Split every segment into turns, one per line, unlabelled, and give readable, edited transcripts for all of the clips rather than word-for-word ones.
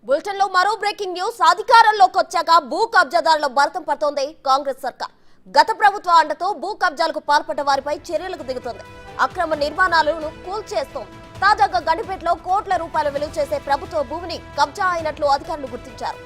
Bulletin లో మరో breaking news. అధికారంలోకి వచ్చాక భూ కబ్జాదారుల భరతం పడుతోంది కాంగ్రెస్ సర్కార్. గత ప్రభుత్వ అండతో భూ కబ్జాలకు పాల్పడ్డ వారిపై చర్యలకు దిగుతోంది. అక్రమ నిర్మాణాలను కూల్చేస్తోంది. తాజాగా గండిపేటలో కోట్ల రూపాయల విలువ చేసే ప్రభుత్వ భూమిని కబ్జా అయినట్లు అధికారులు గుర్తించారు.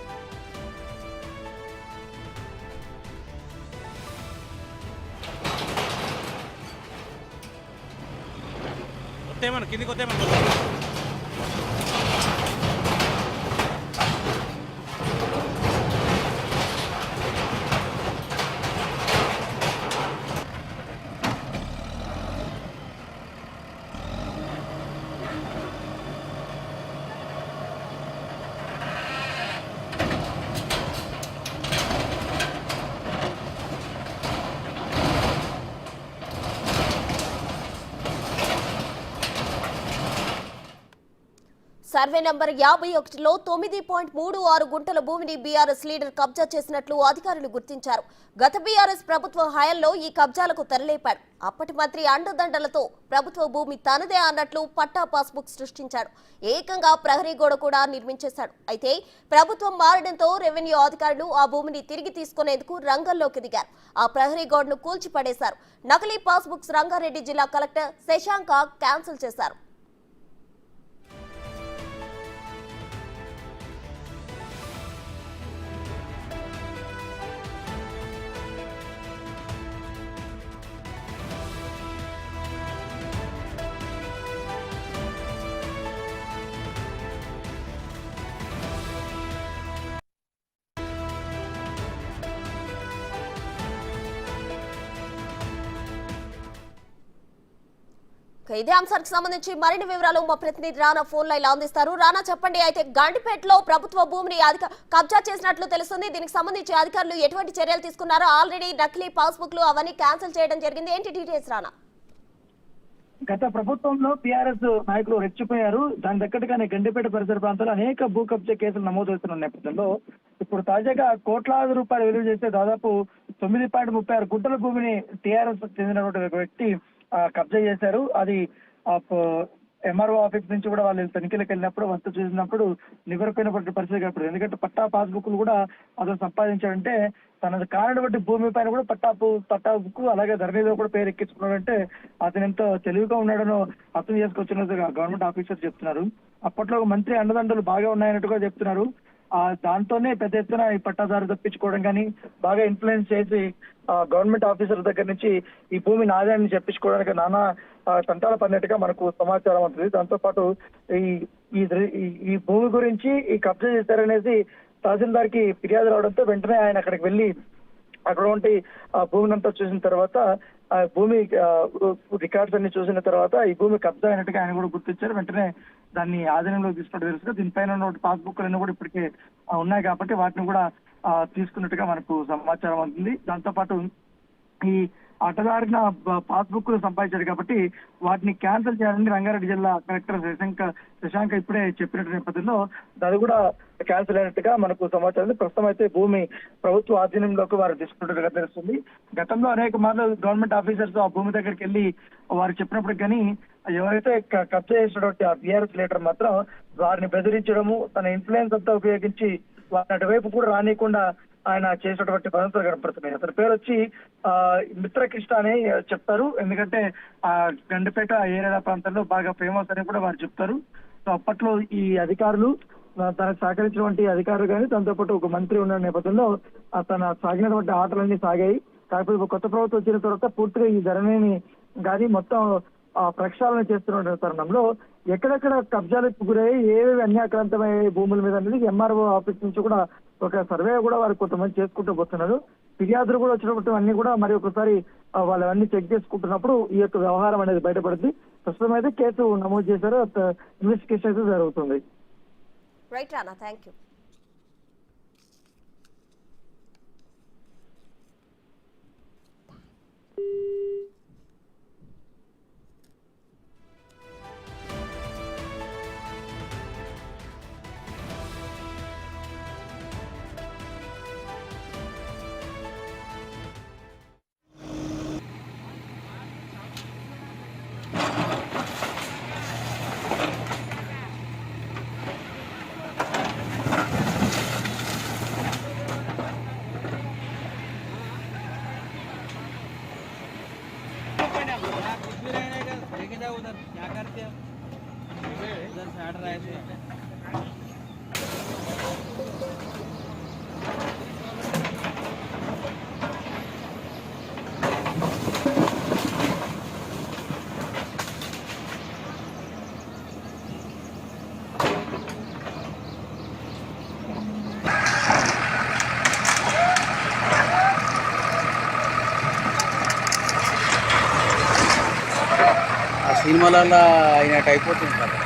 సర్వే నంబర్ 51లో 9.36 గుంటల భూమిని బీఆర్ఎస్ లీడర్ కబ్జా చేసినట్లు అధికారులు గుర్తించారు. గత బీఆర్ఎస్ ప్రభుత్వ హయాంలో ఈ కబ్జాలకు తెరలేపాడు. అప్పటి మంత్రి అండదండలతో ప్రభుత్వ భూమి తనదే అన్నట్లు పట్టా పాస్బుక్ సృష్టించాడు. ఏకంగా ప్రహరీ గోడ కూడా నిర్మించేశాడు. అయితే ప్రభుత్వం మారడంతో రెవెన్యూ అధికారులు ఆ భూమిని తిరిగి తీసుకునేందుకు రంగంలోకి దిగారు. ఆ ప్రహరీ గోడను కూల్చిపడేశారు. నకిలీ పాస్బుక్స్ రంగారెడ్డి జిల్లా కలెక్టర్ శశాంక క్యాన్సిల్ చేశారు. ఇదే అంశానికి సంబంధించి మరిన్ని వివరాలు మా ప్రతినిధి రానా ఫోన్ లైన్ అందిస్తారు. రానా, చెప్పండి. అయితే గండిపేటలో ప్రభుత్వ భూమిని కబ్జా చేసినట్లు తెలుస్తుంది. దీనికి సంబంధించి అధికారులు ఎటువంటి చర్యలు తీసుకున్నారో, ఆల్రెడీ నకిలీ పాస్బుక్లు అవన్నీ క్యాన్సిల్ చేయడం జరిగింది. ఏంటి డీటెయిల్స్ రానా?
గత ప్రభుత్వంలో టీఆర్ఎస్ నాయకులు రెచ్చిపోయారు. దాని దగ్గరగానే గండిపేట పరిసర ప్రాంతాల్లో అనేక భూ కబ్జా కేసులు నమోదవుతున్న నేపథ్యంలో ఇప్పుడు తాజాగా కోట్లాది రూపాయలు విలువ చేస్తే దాదాపు 9.36 గుంటల భూమిని టీఆర్ఎస్ చెందినటువంటి వ్యక్తి కబ్జా చేశారు. అది ఎంఆర్ఓ ఆఫీస్ నుంచి కూడా వాళ్ళు తనిఖీలకు వెళ్ళినప్పుడు వస్తు చూసినప్పుడు నివరపోయినటువంటి పరిస్థితి కనపడింది. ఎందుకంటే పట్టా పాస్బుక్లు కూడా అతను సంపాదించాడంటే తనది కానటువంటి భూమి పైన కూడా పట్టా బుక్ అలాగే ధరణిలో కూడా పేరు ఎక్కించుకున్నాడంటే అతను ఎంతో తెలివిగా ఉన్నాడనో అర్థం చేసుకొచ్చినట్టుగా గవర్నమెంట్ ఆఫీసర్ చెప్తున్నారు. అప్పట్లో మంత్రి అండదండలు బాగా ఉన్నాయన్నట్టుగా చెప్తున్నారు. దాంతోనే పెద్ద ఎత్తున ఈ పట్టాదారు తప్పించుకోవడం కానీ బాగా ఇన్ఫ్లుయెన్స్ చేసి గవర్నమెంట్ ఆఫీసర్ దగ్గర నుంచి ఈ భూమిని ఆదాయాన్ని చెప్పించుకోవడానికి నానా తంటాల పడినట్టుగా మనకు సమాచారం ఉంటుంది. దాంతో పాటు ఈ భూమి గురించి ఈ కబ్జా చేశారనేసి తహసీల్దార్ కి ఫిర్యాదు రావడంతో వెంటనే ఆయన అక్కడికి వెళ్ళి అక్కడ ఉండి ఆ భూమిని అంతా చూసిన తర్వాత ఆ భూమి రికార్డ్స్ అన్ని చూసిన తర్వాత ఈ భూమి కబ్జా అయినట్టుగా ఆయన కూడా గుర్తించారు. వెంటనే దాన్ని ఆధీనంలోకి తీసుకున్నట్టు తెలుసుగా దీనిపైన ఉన్న పాస్బుక్లన్నీ కూడా ఇప్పటికే ఉన్నాయి కాబట్టి వాటిని కూడా తీసుకున్నట్టుగా మనకు సమాచారం అవుతుంది. దాంతో పాటు ఈ అడ్డదారిన పాస్బుక్ సంపాదించారు కాబట్టి వాటిని క్యాన్సిల్ చేయాలని రంగారెడ్డి జిల్లా కలెక్టర్ శశాంక ఇప్పుడే చెప్పినట్టు నేపథ్యంలో అది కూడా క్యాన్సిల్ అయినట్టుగా మనకు సమాచారం. ప్రస్తుతం అయితే భూమి ప్రభుత్వ ఆధీనంలోకి వారు తీసుకున్నట్టుగా తెలుస్తుంది. గతంలో అనేక మార్లు గవర్నమెంట్ ఆఫీసర్స్ ఆ భూమి దగ్గరికి వెళ్ళి వారు చెప్పినప్పుడు కానీ ఎవరైతే కబ్జా చేసినటువంటి ఆ బీఆర్ఎస్ లీడర్ మాత్రం వారిని బెదిరించడము తన ఇన్ఫ్లుయెన్స్ అంతా ఉపయోగించి వారిని అటువైపు కూడా రానియకుండా ఆయన చేసినటువంటి పద్ధతులు కనపడుతున్నాయి. అతని పేరు వచ్చి మిత్రకృష్ణ అని చెప్తారు. ఎందుకంటే ఆ గండిపేట ఏరియా ప్రాంతాల్లో బాగా ఫేమస్ అని కూడా వారు చెప్తారు. సో అప్పట్లో ఈ అధికారులు తనకు సహకరించినటువంటి అధికారులు కానీ దాంతో పాటు ఒక మంత్రి ఉన్న నేపథ్యంలో తన సాగినటువంటి ఆటలన్నీ సాగాయి. కాకపోతే కొత్త ప్రభుత్వం వచ్చిన తర్వాత పూర్తిగా ఈ ధరణిని కానీ మొత్తం ప్రక్షాళన చేస్తున్న తరుణంలో ఎక్కడెక్కడ కబ్జాలకు గురయ్యి ఏవేవి అన్యాక్రాంతమయ్యే భూముల మీద అనేది ఎంఆర్ఓ ఆఫీస్ నుంచి కూడా ఒక సర్వే కూడా వారు కొంతమంది చేసుకుంటూ పోతున్నారు. ఫిర్యాదులు కూడా వచ్చినప్పుడు అన్ని కూడా మరి ఒకసారి వాళ్ళవన్నీ చెక్ చేసుకుంటున్నప్పుడు ఈ యొక్క వ్యవహారం అనేది బయటపడుతుంది. ప్రస్తుతం అయితే కేసు నమోదు చేశారు. ఇన్వెస్టిగేషన్ అయితే జరుగుతుంది.
Right Rana, thank you.
ఆ సినిమాలలో అయినట్టు అయిపోతుంది కదా.